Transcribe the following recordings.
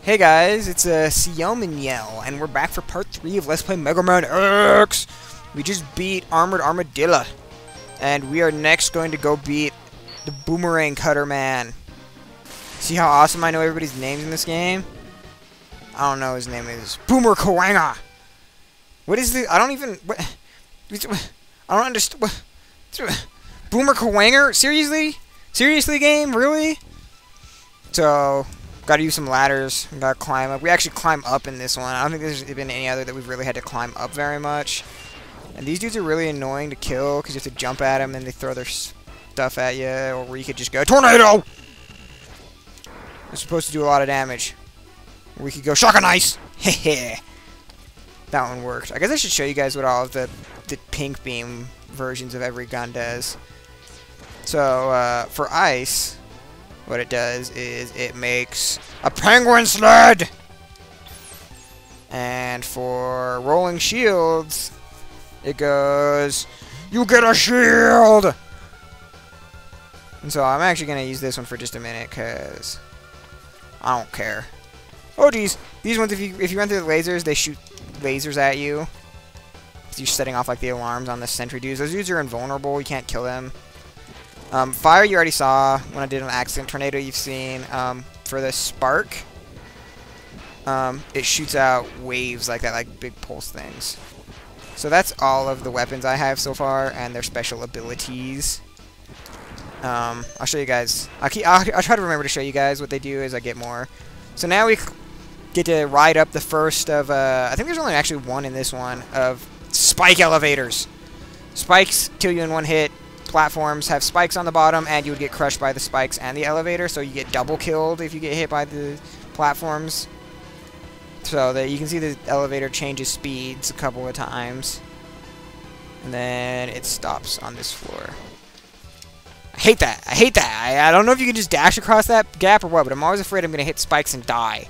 Hey guys, it's Yell, and we're back for part 3 of Let's Play Mega Man X! We just beat Armored Armadillo, and we are next going to go beat the Boomerang Cutter Man. See how awesome I know everybody's names in this game? I don't know, his name is Boomer Kawanga! What is the... I don't even... What... I don't understand... What... Boomer Kawanger? Seriously? Seriously, game? Really? So... Gotta use some ladders. We gotta climb up. We actually climb up in this one. I don't think there's been any other that we've really had to climb up very much. And these dudes are really annoying to kill because you have to jump at them and they throw their stuff at you. Or where you could just go, Tornado! They're supposed to do a lot of damage. Or we could go, Shock and Ice! Hehe. That one worked. I guess I should show you guys what all of the pink beam versions of every gun does. So, for Ice... what it does is it makes a penguin sled! And for rolling shields, it goes, you get a shield! And so I'm actually going to use this one for just a minute, because I don't care. Oh geez, these ones, if you run through the lasers, they shoot lasers at you. So you're setting off like the alarms on the sentry dudes. Those dudes are invulnerable, you can't kill them. Fire you already saw when I did an accident. Tornado you've seen. For the spark, it shoots out waves like that, like big pulse things. So that's all of the weapons I have so far and their special abilities. I'll show you guys. I'll try to remember to show you guys what they do as I get more. So now we get to ride up the first of, I think there's only actually one in this one, of spike elevators. Spikes kill you in one hit. Platforms have spikes on the bottom, and you would get crushed by the spikes and the elevator, so you get double killed if you get hit by the platforms. So that you can see the elevator changes speeds a couple of times, and then it stops on this floor. I hate that. I hate that. I don't know if you can just dash across that gap or what, but I'm always afraid I'm going to hit spikes and die.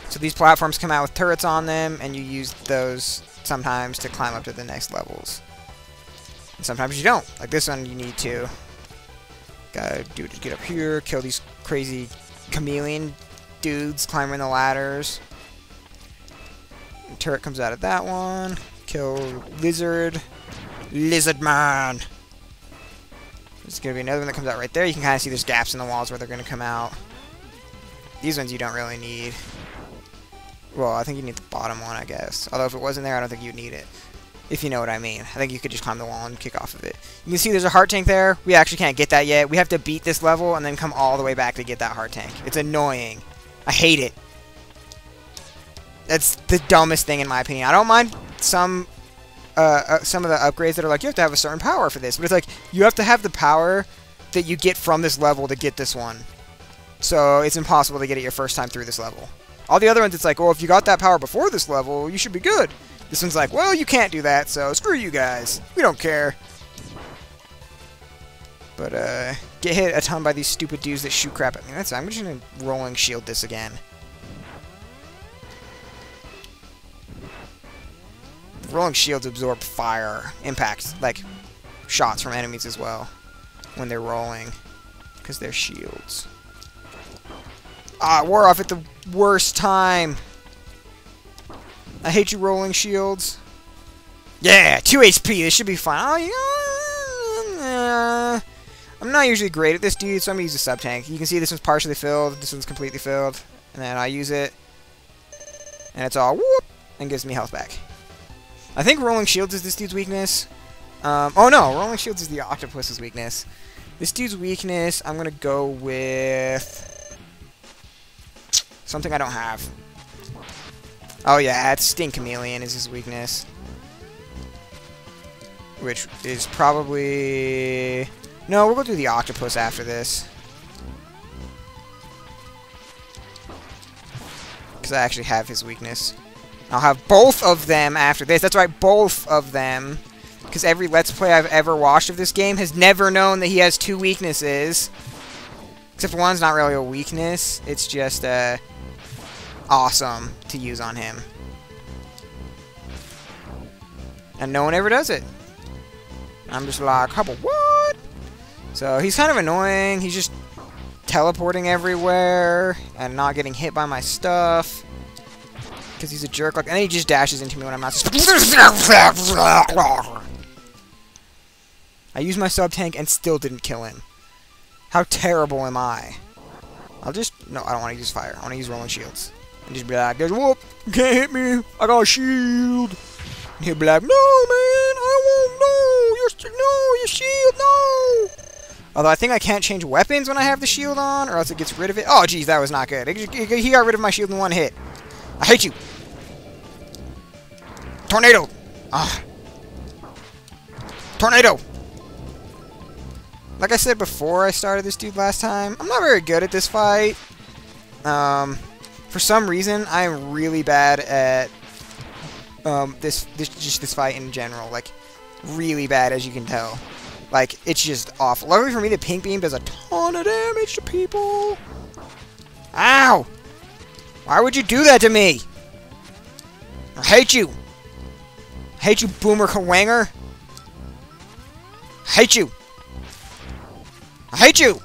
So these platforms come out with turrets on them, and you use those sometimes to climb up to the next levels. And sometimes you don't. Like this one, you need to. Gotta do it to get up here, kill these crazy chameleon dudes climbing the ladders. And turret comes out of that one. Kill Lizard. Lizard Man! There's gonna be another one that comes out right there. You can kind of see there's gaps in the walls where they're gonna come out. These ones you don't really need. Well, I think you need the bottom one, I guess. Although if it wasn't there, I don't think you'd need it. If you know what I mean. I think you could just climb the wall and kick off of it. You can see there's a heart tank there. We actually can't get that yet. We have to beat this level and then come all the way back to get that heart tank. It's annoying. I hate it. That's the dumbest thing in my opinion. I don't mind some of the upgrades that are like, you have to have a certain power for this. But it's like, you have to have the power that you get from this level to get this one. So it's impossible to get it your first time through this level. All the other ones, it's like, well, if you got that power before this level, you should be good. This one's like, well, you can't do that, so screw you guys. We don't care. But, get hit a ton by these stupid dudes that shoot crap at me. I'm just gonna rolling shield this again. Rolling shields absorb fire, impact, like, shots from enemies as well. When they're rolling. Because they're shields. Ah, it wore off at the worst time. I hate you, rolling shields. Yeah, 2 HP. This should be fine. Oh, yeah. I'm not usually great at this, dude, so I'm going to use a sub-tank. You can see this one's partially filled. This one's completely filled. And then I use it. And it's all whoop. And gives me health back. I think rolling shields is this dude's weakness. Oh, no. Rolling shields is the octopus's weakness. This dude's weakness, I'm going to go with something I don't have. Oh yeah, it's Stink Chameleon is his weakness. Which is probably... No, we'll go do the octopus after this. Because I actually have his weakness. I'll have both of them after this. That's right, both of them. Because every Let's Play I've ever watched of this game has never known that he has 2 weaknesses. Except for one's not really a weakness. It's just, awesome to use on him. And no one ever does it. I'm just like, what? So he's kind of annoying. He's just teleporting everywhere and not getting hit by my stuff. Because he's a jerk. Like, and then he just dashes into me when I'm not... I used my sub-tank and still didn't kill him. How terrible am I? I'll just... No, I don't want to use fire. I want to use rolling shields. And just be like, there's whoop! You can't hit me! I got a shield! And he'll be like, no, man! I won't! No! Your shield! No! Although I think I can't change weapons when I have the shield on, or else it gets rid of it. Oh, jeez, that was not good. He got rid of my shield in one hit. I hate you! Tornado! Ah. Tornado! Like I said before I started this dude last time, I'm not very good at this fight. For some reason, I'm really bad at this fight in general. Like, really bad, as you can tell. Like, it's just awful. Luckily for me, the pink beam does a ton of damage to people. Ow! Why would you do that to me? I hate you. I hate you, Boomer Kawanger. I hate you. I hate you!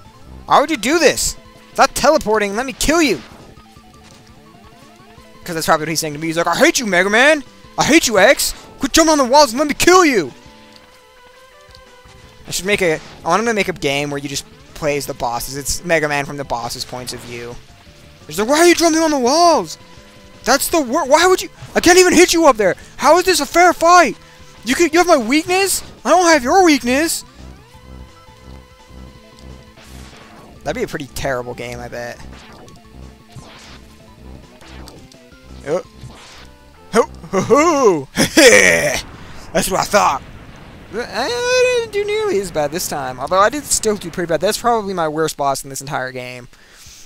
Why would you do this? Stop teleporting and let me kill you! Because that's probably what he's saying to me. He's like, I hate you, Mega Man! I hate you, X! Quit jumping on the walls and let me kill you! I want him to make a game where you just play as the bosses. It's Mega Man from the boss's points of view. He's like, why are you jumping on the walls? That's the worst. Why would you? I can't even hit you up there! How is this a fair fight? You have my weakness? I don't have your weakness! That'd be a pretty terrible game, I bet. Oh. Ho ho ho! That's what I thought! I didn't do nearly as bad this time, although I did still do pretty bad. That's probably my worst boss in this entire game.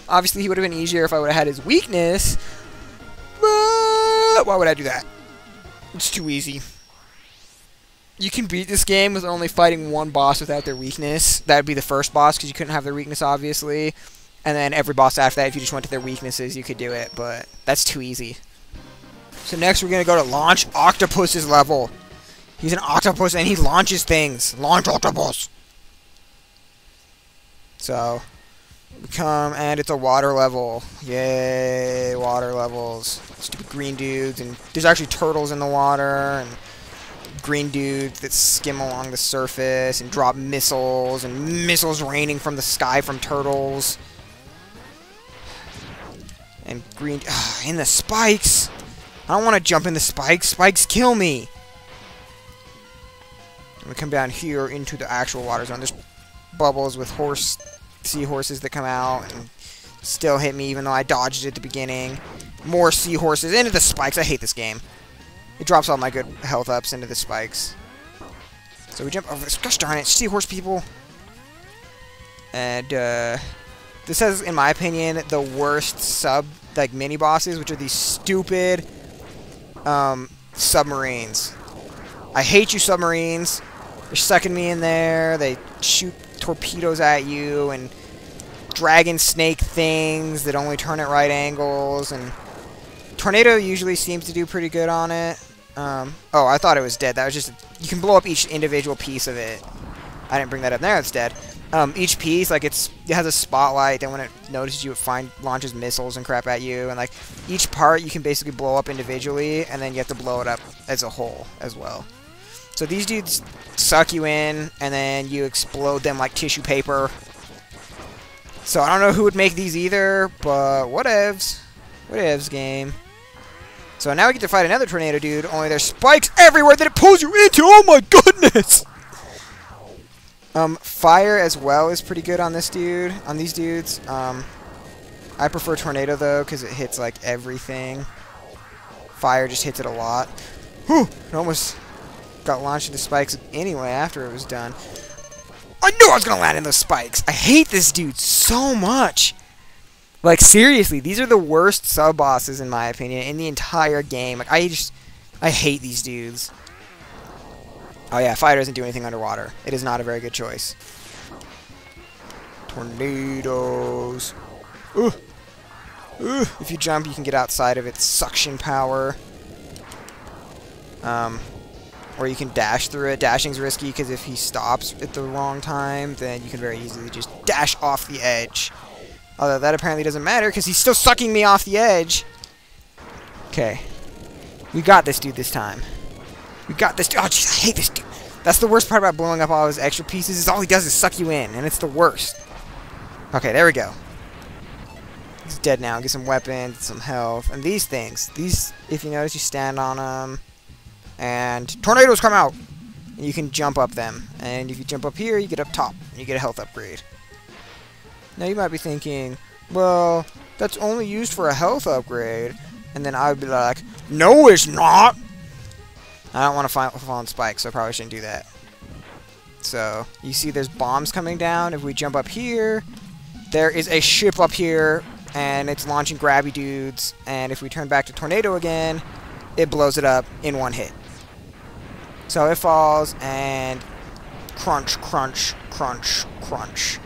Obviously, he would have been easier if I would have had his weakness, but why would I do that? It's too easy. You can beat this game with only fighting one boss without their weakness. That would be the first boss, because you couldn't have their weakness, obviously. And then every boss after that, if you just went to their weaknesses, you could do it. But that's too easy. So next, we're going to go to Launch Octopus's level. He's an octopus, and he launches things. Launch Octopus! So, we come, and it's a water level. Yay, water levels. Stupid green dudes, and there's actually turtles in the water, and green dudes that skim along the surface and drop missiles, and missiles raining from the sky from turtles. And green... in the spikes! I don't want to jump in the spikes. Spikes kill me! And we come down here into the actual water zone. There's bubbles with seahorses that come out and still hit me even though I dodged it at the beginning. More seahorses into the spikes. I hate this game. It drops all my good health ups into the spikes. So we jump over this. Gosh darn it, seahorse people. And this has, in my opinion, the worst mini bosses, which are these stupid submarines. I hate you, submarines. They're sucking me in there. They shoot torpedoes at you and dragon snake things that only turn at right angles. And tornado usually seems to do pretty good on it. Oh, I thought it was dead. That was just... You can blow up each individual piece of it. I didn't bring that up. There, it's dead. Each piece, like, it has a spotlight. Then when it notices you, it launches missiles and crap at you. And, like, each part you can basically blow up individually. And then you have to blow it up as a whole as well. So these dudes suck you in. And then you explode them like tissue paper. So I don't know who would make these either. But whatevs. Whatevs, game. So now we get to fight another tornado dude, only there's spikes everywhere that it pulls you into! Oh my goodness! Fire as well is pretty good on this dude, on these dudes. I prefer tornado though, because it hits like everything. Fire just hits it a lot. Whew! It almost got launched into spikes anyway after it was done. I knew I was gonna land in those spikes! I hate this dude so much! Like, seriously, these are the worst sub-bosses, in my opinion, in the entire game. Like, I hate these dudes. Oh yeah, fire doesn't do anything underwater. It is not a very good choice. Tornadoes. Ooh. Ooh. If you jump, you can get outside of its suction power. Or you can dash through it. Dashing's risky, because if he stops at the wrong time, then you can very easily just dash off the edge. Although that apparently doesn't matter because he's still sucking me off the edge. Okay. We got this dude this time. We got this dude. Oh, jeez, I hate this dude. That's the worst part about blowing up all his extra pieces is all he does is suck you in, and it's the worst. Okay, there we go. He's dead now. Get some weapons, some health, and these things. These, if you notice, you stand on them, and tornadoes come out. And you can jump up them, and if you jump up here, you get up top, and you get a health upgrade. Now you might be thinking, well, that's only used for a health upgrade, and then I would be like, no, it's not. I don't want to fall on spikes, so I probably shouldn't do that. So, you see there's bombs coming down. If we jump up here, there is a ship up here, and it's launching grabby dudes. And if we turn back to tornado again, it blows it up in one hit. So it falls, and crunch, crunch, crunch, crunch.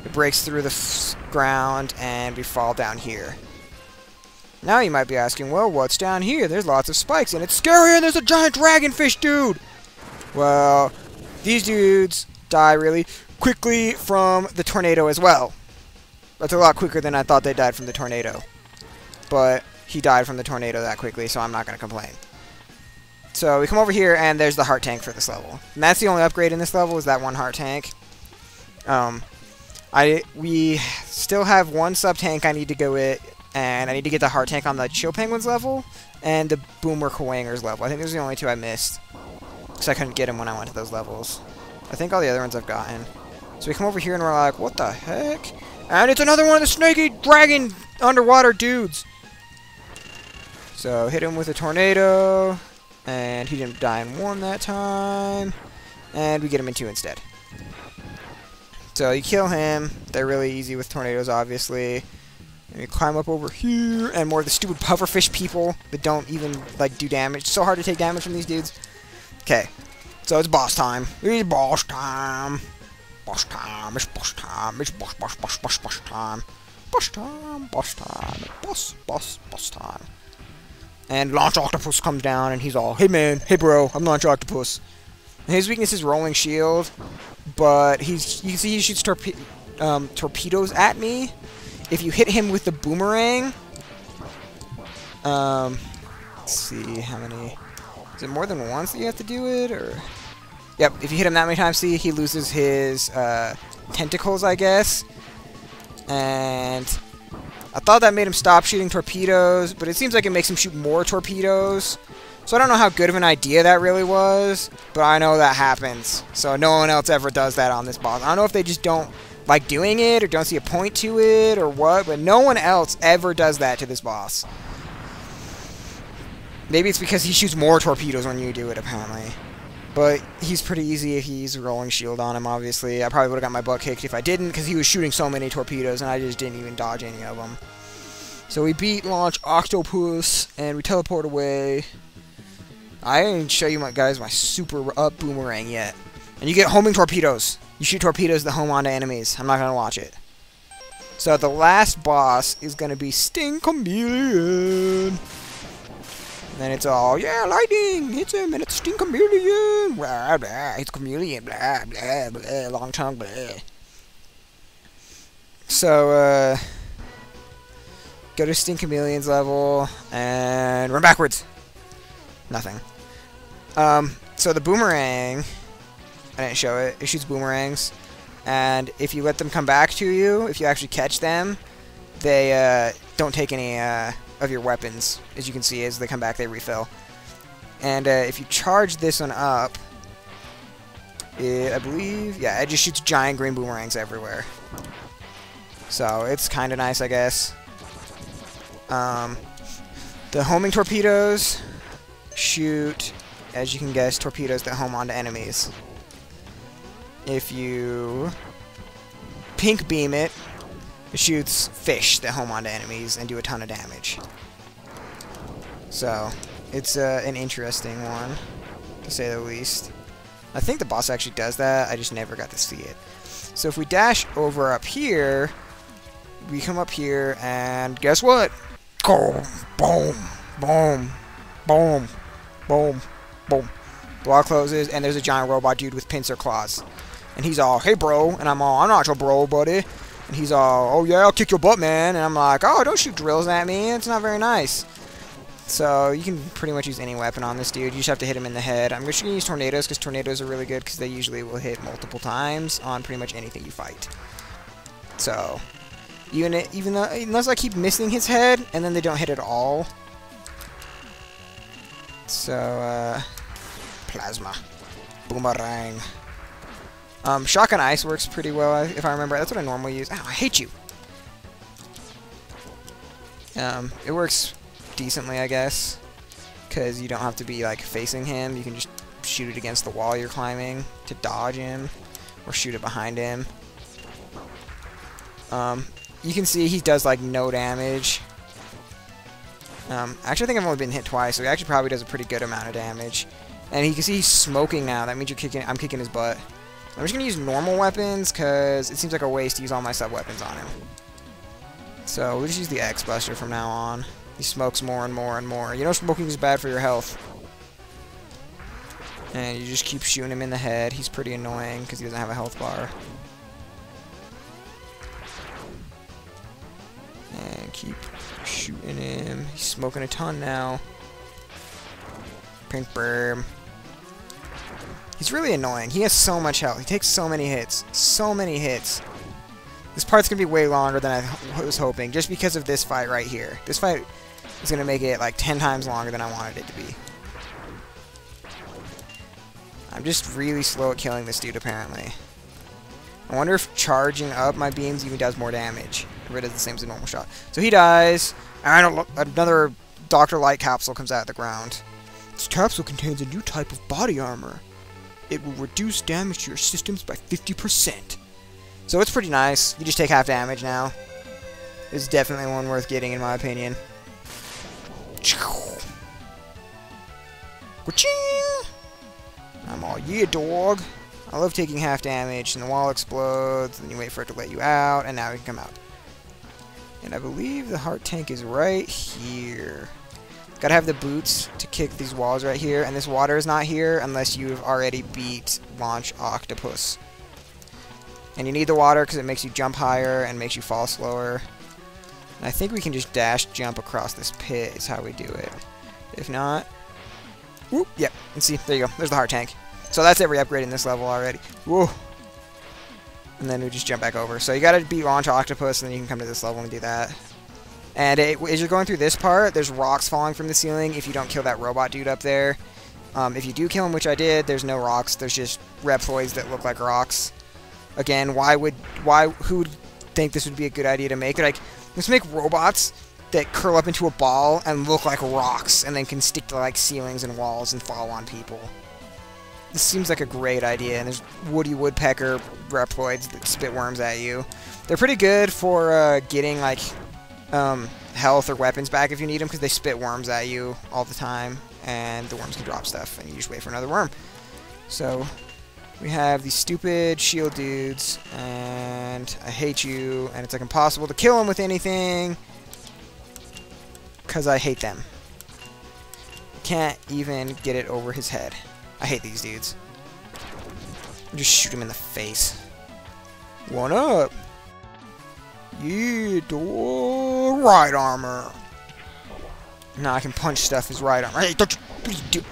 It breaks through the ground, and we fall down here. Now you might be asking, well, what's down here? There's lots of spikes, and it's scary, and there's a giant dragonfish dude! Well, these dudes die really quickly from the tornado as well. That's a lot quicker than I thought they died from the tornado. But he died from the tornado that quickly, so I'm not going to complain. So we come over here, and there's the heart tank for this level. And that's the only upgrade in this level, is that one heart tank. We still have one sub-tank I need to go with, and I need to get the heart tank on the Chill Penguins level, and the Boomer Kawangers level. I think those are the only two I missed, because I couldn't get them when I went to those levels. I think all the other ones I've gotten. So we come over here, and we're like, what the heck? And it's another one of the snaky dragon underwater dudes! So hit him with a tornado, and he didn't die in one that time, and we get him in two instead. So you kill him. They're really easy with tornadoes, obviously. And you climb up over here, and more of the stupid pufferfish people that don't even, like, do damage. It's so hard to take damage from these dudes. Okay, so it's boss time. It's boss time. Boss time. It's boss time. It's boss time. Boss time. Boss time. And Launch Octopus comes down, and he's all, hey man, hey bro, I'm Launch Octopus. And his weakness is Rolling Shield, but you can see he shoots torpedoes at me. If you hit him with the boomerang, let's see how many. Is it more than once that you have to do it, or? Yep. If you hit him that many times, see he loses his tentacles, I guess. And I thought that made him stop shooting torpedoes, but it seems like it makes him shoot more torpedoes. So I don't know how good of an idea that really was, but I know that happens. So no one else ever does that on this boss. I don't know if they just don't like doing it or don't see a point to it or what, but no one else ever does that to this boss. Maybe it's because he shoots more torpedoes when you do it, apparently. But he's pretty easy if he's Rolling Shield on him, obviously. I probably would have got my butt kicked if I didn't, because he was shooting so many torpedoes and I just didn't even dodge any of them. So we beat Launch Octopus, and we teleport away. I didn't show you, guys, my super up boomerang yet. And you get homing torpedoes. You shoot torpedoes that home onto enemies. I'm not going to watch it. So the last boss is going to be Sting Chameleon. And then it's all, yeah, lightning, hits him, and it's Sting Chameleon. Blah, blah, it's Chameleon, blah, blah, blah, long tongue, blah. So, go to Sting Chameleon's level, and run backwards. Nothing. So the boomerang, I didn't show it, it shoots boomerangs, and if you let them come back to you, if you actually catch them, they don't take any of your weapons. As you can see, as they come back, they refill. And if you charge this one up, I believe, yeah, it just shoots giant green boomerangs everywhere. So it's kind of nice, I guess. The homing torpedoes shoot, as you can guess, torpedoes that home onto enemies. If you pink beam it, it shoots fish that home onto enemies and do a ton of damage. So, it's an interesting one, to say the least. I think the boss actually does that, I just never got to see it. So if we dash over up here, we come up here, and guess what? Boom, boom, boom, boom, boom, boom. Block closes, and there's a giant robot dude with pincer claws. And he's all, hey bro, and I'm all, I'm not your bro, buddy. And he's all, oh yeah, I'll kick your butt, man. And I'm like, oh, don't shoot drills at me. It's not very nice. So you can pretty much use any weapon on this dude. You just have to hit him in the head. I'm just going to use tornadoes because tornadoes are really good because they usually will hit multiple times on pretty much anything you fight. So, even though, unless I keep missing his head, and then they don't hit at all. So, plasma. Boomerang. Shotgun ice works pretty well, if I remember. That's what I normally use. Ow, I hate you! It works decently, I guess, because you don't have to be, like, facing him. You can just shoot it against the wall you're climbing to dodge him, or shoot it behind him. You can see he does, like, no damage. Actually, I think I've only been hit twice, so he actually probably does a pretty good amount of damage. And you can see he's smoking now. That means I'm kicking his butt. I'm just going to use normal weapons, because it seems like a waste to use all my sub-weapons on him. So, we'll just use the X-Buster from now on. He smokes more and more and more. You know smoking is bad for your health. And you just keep shooting him in the head. He's pretty annoying, because he doesn't have a health bar. And keep shooting him. He's smoking a ton now. Pink Burm. He's really annoying. He has so much health. He takes so many hits. So many hits. This part's going to be way longer than I was hoping, just because of this fight right here. This fight is going to make it like 10 times longer than I wanted it to be. I'm just really slow at killing this dude, apparently. I wonder if charging up my beams even does more damage. Or it does the same as a normal shot. So he dies, and another Dr. Light capsule comes out of the ground. This capsule contains a new type of body armor. It will reduce damage to your systems by 50%. So it's pretty nice. You just take half damage now. It's definitely one worth getting, in my opinion. I'm all, yeah, dog. I love taking half damage, and the wall explodes, and you wait for it to let you out, and now you can come out. And I believe the heart tank is right here. Gotta have the boots to kick these walls right here, and this water is not here unless you've already beat Launch Octopus. And you need the water because it makes you jump higher and makes you fall slower. And I think we can just dash jump across this pit is how we do it. If not... Whoop, yep, and see, there you go, there's the heart tank. So that's every upgrade in this level already. Whoa. And then we just jump back over. So you gotta beat Launch Octopus, and then you can come to this level and do that. And as you're going through this part, there's rocks falling from the ceiling if you don't kill that robot dude up there. If you do kill him, which I did, there's no rocks. There's just Reploids that look like rocks. Again, who would think this would be a good idea to make? Like, let's make robots that curl up into a ball and look like rocks, and then can stick to, like, ceilings and walls and fall on people. This seems like a great idea, and there's Woody Woodpecker Reploids that spit worms at you. They're pretty good for getting, like... health or weapons back if you need them, because they spit worms at you all the time, and the worms can drop stuff, and you just wait for another worm. So, we have these stupid shield dudes, and I hate you, and it's like impossible to kill them with anything, because I hate them. Can't even get it over his head. I hate these dudes. Just shoot him in the face. One up! Yeah, dog. Right armor. Now I can punch stuff as right armor. Hey, don't you do.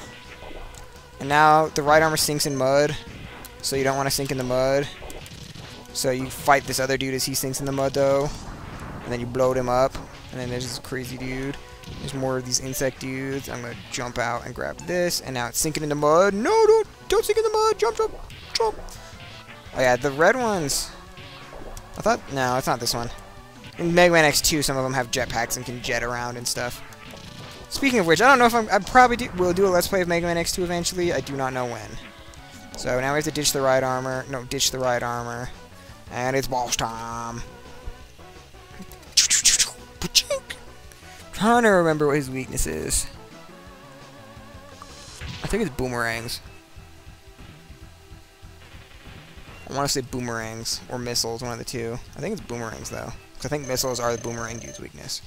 And now the right armor sinks in mud, so you don't want to sink in the mud. So you fight this other dude as he sinks in the mud, though, and then you blow him up. And then there's this crazy dude. There's more of these insect dudes. I'm gonna jump out and grab this, and now it's sinking in the mud. No, don't sink in the mud. Jump, jump, jump. Oh yeah, the red ones. I thought, no, it's not this one. In Mega Man X2, some of them have jetpacks and can jet around and stuff. Speaking of which, I don't know if I probably will do a Let's Play of Mega Man X2 eventually. I do not know when. So now we have to ditch the right armor. No, ditch the right armor. And it's boss time. Trying to remember what his weakness is. I think it's boomerangs. I want to say boomerangs or missiles, one of the two. I think it's boomerangs, though. Because I think missiles are the boomerang dude's weakness.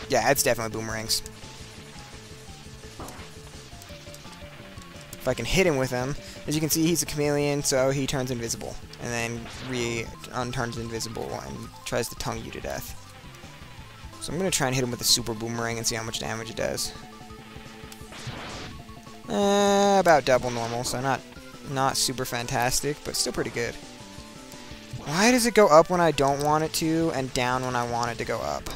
Yeah, it's definitely boomerangs. If I can hit him with them. As you can see, he's a chameleon, so he turns invisible. and then turns invisible and tries to tongue you to death. So I'm going to try and hit him with a super boomerang and see how much damage it does. About double normal, so not super fantastic, but still pretty good. Why does it go up when I don't want it to, and down when I want it to go up?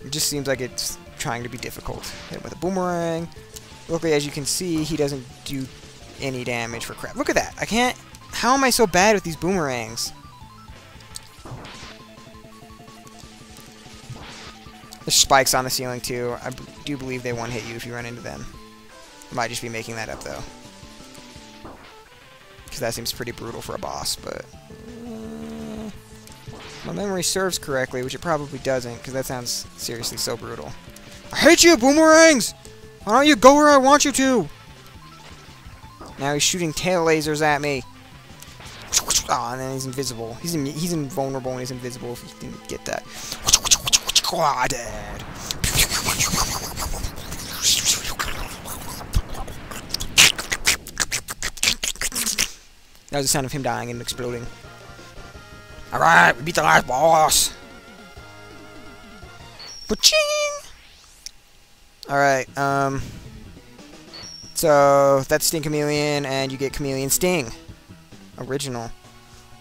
It just seems like it's trying to be difficult. Hit him with a boomerang. Luckily, as you can see, he doesn't do any damage for crap. Look at that! I can't... How am I so bad with these boomerangs? There's spikes on the ceiling, too. I do believe they one-hit you if you run into them. Might just be making that up, though. Because that seems pretty brutal for a boss, but... my memory serves correctly, which it probably doesn't, because that sounds seriously so brutal. I hate you, boomerangs! Why don't you go where I want you to? Now he's shooting tail lasers at me. Oh, and then he's invisible. He's invulnerable and he's invisible if you didn't get that. Oh, dead. That was the sound of him dying and exploding. Alright, we beat the last boss! Ba-ching! Alright, so that's Sting Chameleon, and you get Chameleon Sting. Original.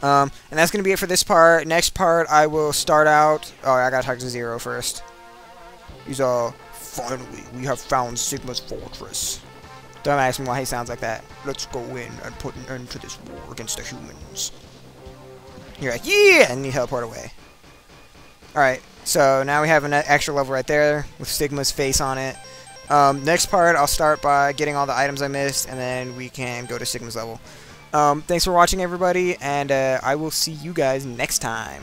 And that's going to be it for this part. Next part, I will start out... Oh, I gotta talk to Zero first. He's finally, we have found Sigma's fortress. Don't ask me why he sounds like that. Let's go in and put an end to this war against the humans. You're like, yeah! And you teleport away. Alright, so now we have an extra level right there with Sigma's face on it. Next part, I'll start by getting all the items I missed, and then we can go to Sigma's level. Thanks for watching, everybody, and I will see you guys next time.